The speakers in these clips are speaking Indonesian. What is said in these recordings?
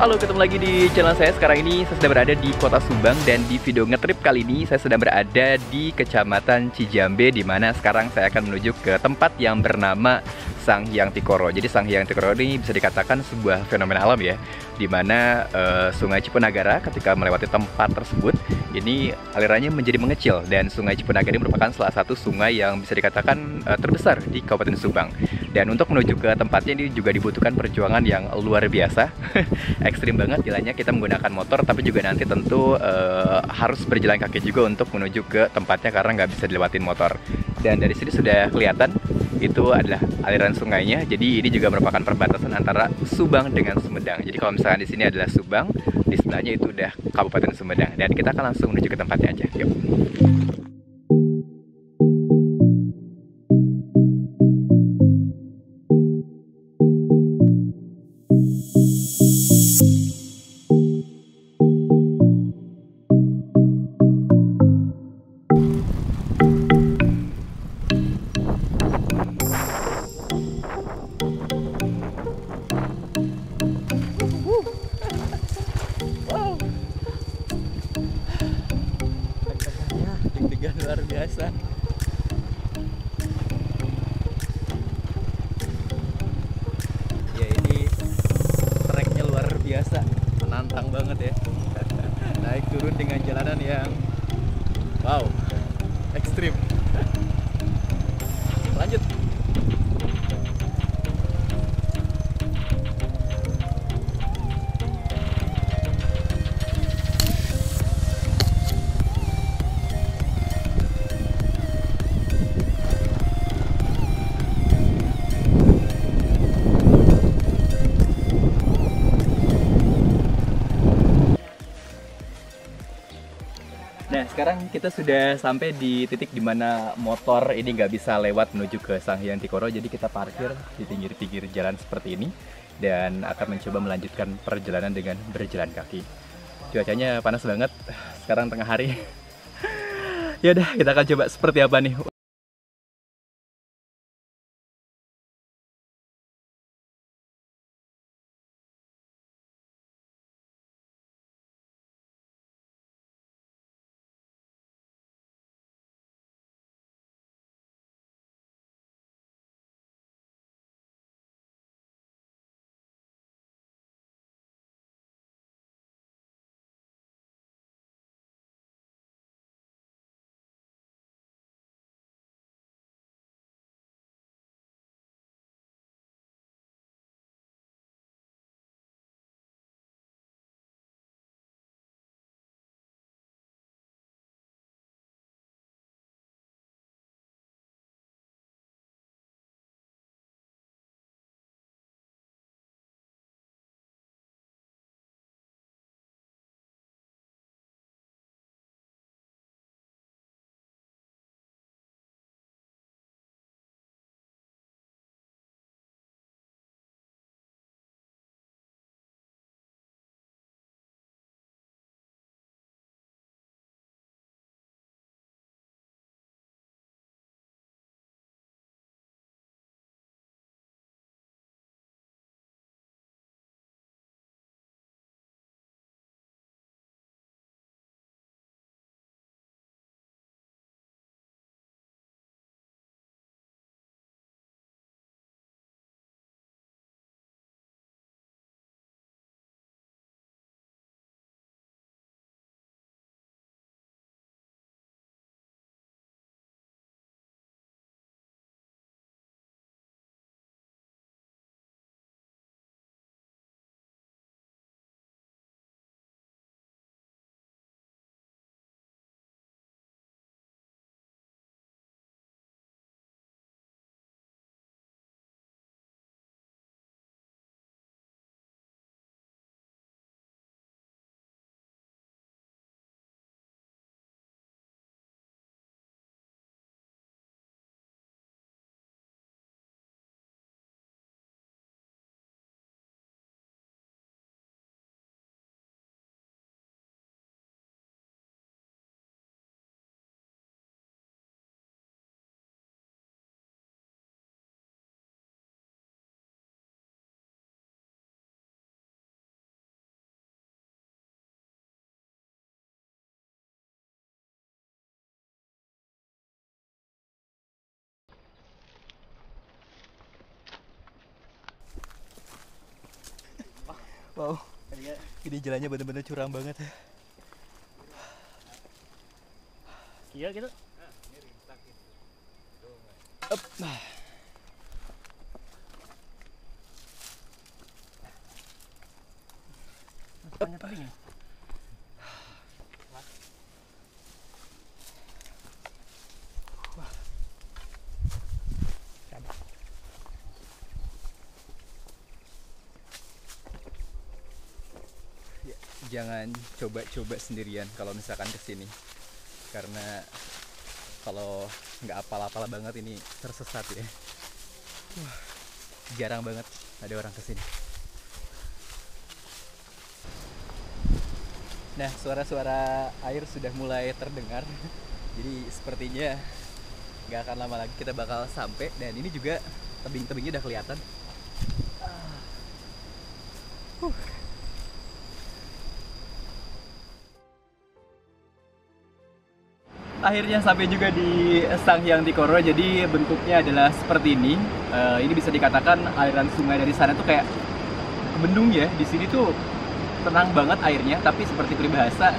Halo, ketemu lagi di channel saya. Sekarang ini saya sedang berada di kota Subang, dan di video ngetrip kali ini saya sedang berada di Kecamatan Cijambe, di mana sekarang saya akan menuju ke tempat yang bernama Sanghyang Tikoro. Jadi Sanghyang Tikoro ini bisa dikatakan sebuah fenomena alam ya, di mana Sungai Cipunagara ketika melewati tempat tersebut ini alirannya menjadi mengecil, dan Sungai Cipunagara ini merupakan salah satu sungai yang bisa dikatakan terbesar di Kabupaten Subang. Dan untuk menuju ke tempatnya ini juga dibutuhkan perjuangan yang luar biasa. Ekstrim banget jalannya, kita menggunakan motor, tapi juga nanti tentu harus berjalan kaki juga untuk menuju ke tempatnya karena nggak bisa dilewatin motor. Dan dari sini sudah kelihatan itu adalah aliran sungainya. Jadi ini juga merupakan perbatasan antara Subang dengan Sumedang. Jadi kalau misalkan di sini adalah Subang, di sebelahnya itu udah Kabupaten Sumedang. Dan kita akan langsung menuju ke tempatnya aja. Yuk. Deg-degan luar biasa. Ya, ini treknya luar biasa, menantang banget ya. Naik turun dengan jalanan yang wow, ekstrim. Lanjut. Nah, sekarang kita sudah sampai di titik dimana motor ini nggak bisa lewat menuju ke Sanghyang Tikoro. Jadi kita parkir di pinggir-pinggir jalan seperti ini dan akan mencoba melanjutkan perjalanan dengan berjalan kaki. Cuacanya panas banget, sekarang tengah hari. Ya udah, kita akan coba seperti apa nih. Wow, ini jalannya bener-bener curam banget ya. Iya gitu. Up. Depannya tebing ya. Jangan coba-coba sendirian kalau misalkan kesini, karena kalau nggak apal-apal banget ini tersesat ya. Wah, jarang banget ada orang kesini. Nah, suara-suara air sudah mulai terdengar. Jadi sepertinya nggak akan lama lagi kita bakal sampai, dan ini juga tebing-tebingnya udah kelihatan. Akhirnya sampai juga di Sanghyang Tikoro. Jadi bentuknya adalah seperti ini. Ini bisa dikatakan aliran sungai dari sana tuh kayak bendung ya. Di sini tuh tenang banget airnya, tapi seperti peribahasa,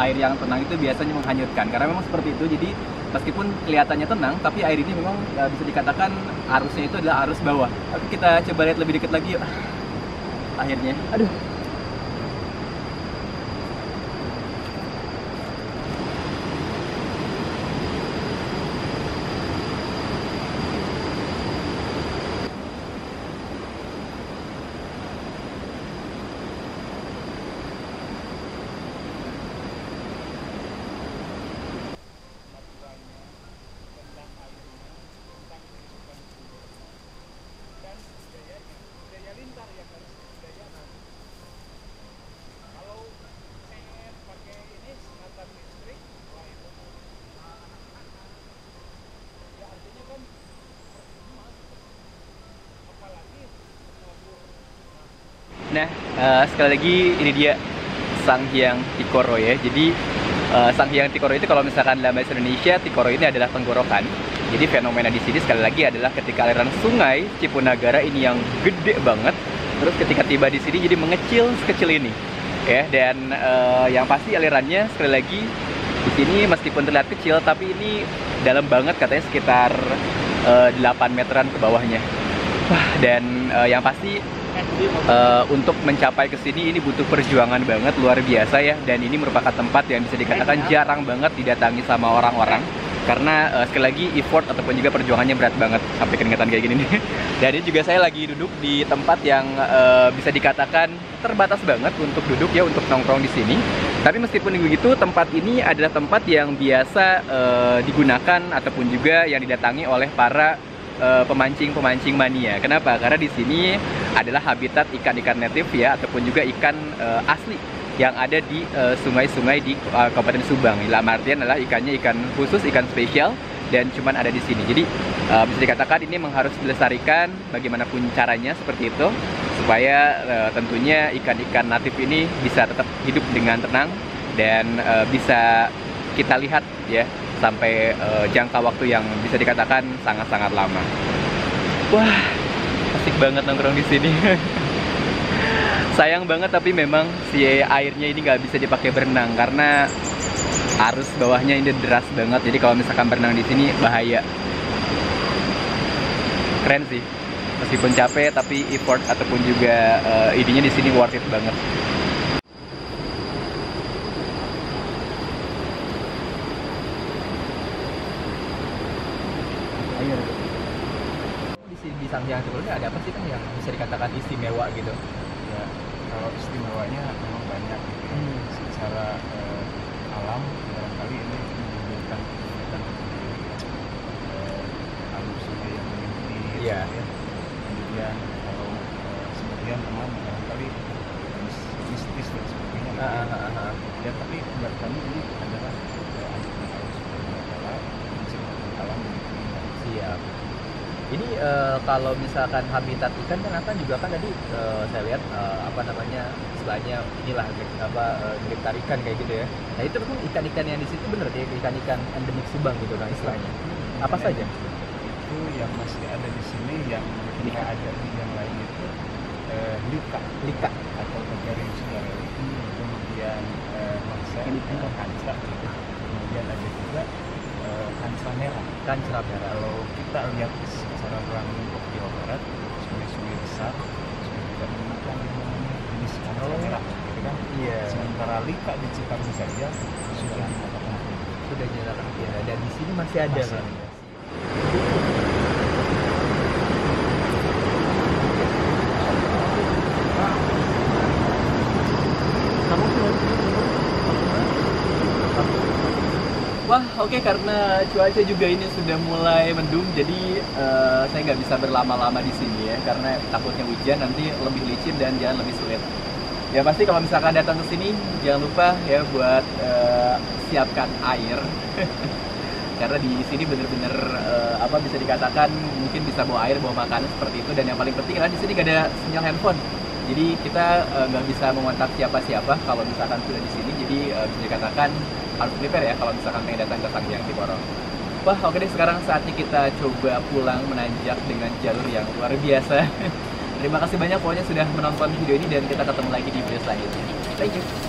air yang tenang itu biasanya menghanyutkan. Karena memang seperti itu. Jadi meskipun kelihatannya tenang, tapi air ini memang bisa dikatakan arusnya itu adalah arus bawah. Tapi kita coba lihat lebih dekat lagi yuk. Akhirnya, aduh. Nah, sekali lagi ini dia Sanghyang Tikoro ya. Jadi Sanghyang Tikoro itu kalau misalkan dalam bahasa Indonesia, Tikoro ini adalah tenggorokan. Jadi fenomena di sini sekali lagi adalah ketika aliran sungai Cipunagara ini yang gede banget, terus ketika tiba di sini jadi mengecil sekecil ini, ya. Dan yang pasti alirannya sekali lagi di sini meskipun terlihat kecil, tapi ini dalam banget, katanya sekitar 8 meteran ke bawahnya. Wah, dan yang pasti untuk mencapai ke sini ini butuh perjuangan banget, luar biasa ya. Dan ini merupakan tempat yang bisa dikatakan jarang banget didatangi sama orang-orang, karena sekali lagi effort ataupun juga perjuangannya berat banget, sampai keringetan kayak gini nih. Dan ini juga saya lagi duduk di tempat yang bisa dikatakan terbatas banget untuk duduk ya, untuk nongkrong di sini. Tapi meskipun begitu, tempat ini adalah tempat yang biasa digunakan ataupun juga yang didatangi oleh para pemancing-pemancing mania. Kenapa? Karena di sini adalah habitat ikan-ikan native ya, ataupun juga ikan asli yang ada di sungai-sungai di Kabupaten Subang. Dalam artian adalah ikannya ikan khusus, ikan spesial, dan cuman ada di sini. Jadi bisa dikatakan ini memang harus dilestarikan bagaimanapun caranya seperti itu, supaya tentunya ikan-ikan natif ini bisa tetap hidup dengan tenang dan bisa kita lihat ya sampai jangka waktu yang bisa dikatakan sangat-sangat lama. Wah, asik banget nongkrong di sini. Sayang banget tapi memang si airnya ini nggak bisa dipakai berenang karena arus bawahnya ini deras banget. Jadi kalau misalkan berenang di sini bahaya. Keren sih. Meskipun capek tapi effort ataupun juga idenya di sini worth it banget. Di Sanghyang Tikoro ini ada apa sih kan yang bisa dikatakan istimewa gitu? Ya, kalau istimewanya memang banyak gitu. Secara alam barangkali ini menunjukkan alur sungai yang menyempit. Iya. Ya. Kemudian kalau sebagian teman barangkali mistis dan sebagainya. Ya, tapi buat kami ini adalah aliran arus sungai alam yang indah. Siap. Ini kalau misalkan habitat ikan kan akan juga kan tadi saya lihat apa namanya istilahnya inilah grip tarikan kayak gitu ya. Nah itu memang ikan-ikan yang di situ bener ya, ikan-ikan endemik Subang gitu kan istilahnya. Apa saja? Itu yang masih ada di sini, yang tidak ada di yang lain itu Lika Lika. atau Bavarian Sugar Ale, kemudian Marsen atau Kancra gitu. Kemudian ada juga Kancra merah. Kancra merah. Kalau kita lihat secara ruang lingkup Jawa Barat, sungai-sungai besar sudah tidak menggunakan yang namanya jenis Kancra merah, gitu kan? Iya. Sementara Lika di Cikarang saja sudah dinyatakan Sudah dinyatakan ya, dan di sini masih ada. Masih Bang. ada. Wah, oke, karena cuaca juga ini sudah mulai mendung, jadi saya nggak bisa berlama-lama di sini ya, karena takutnya hujan nanti lebih licin dan jalan lebih sulit. Ya pasti kalau misalkan datang ke sini jangan lupa ya buat siapkan air, karena di sini bener-bener apa bisa dikatakan mungkin bisa bawa air, bawa makanan seperti itu, dan yang paling penting adalah di sini nggak ada sinyal handphone. Jadi kita nggak bisa mengontak siapa-siapa kalau misalkan sudah di sini. Jadi bisa dikatakan harus prepare ya kalau misalkan pengen datang ke Sanghyang Tikoro. Wah, oke deh, sekarang saatnya kita coba pulang menanjak dengan jalur yang luar biasa. Terima kasih banyak pokoknya sudah menonton video ini, dan kita ketemu lagi di video selanjutnya. Thank you.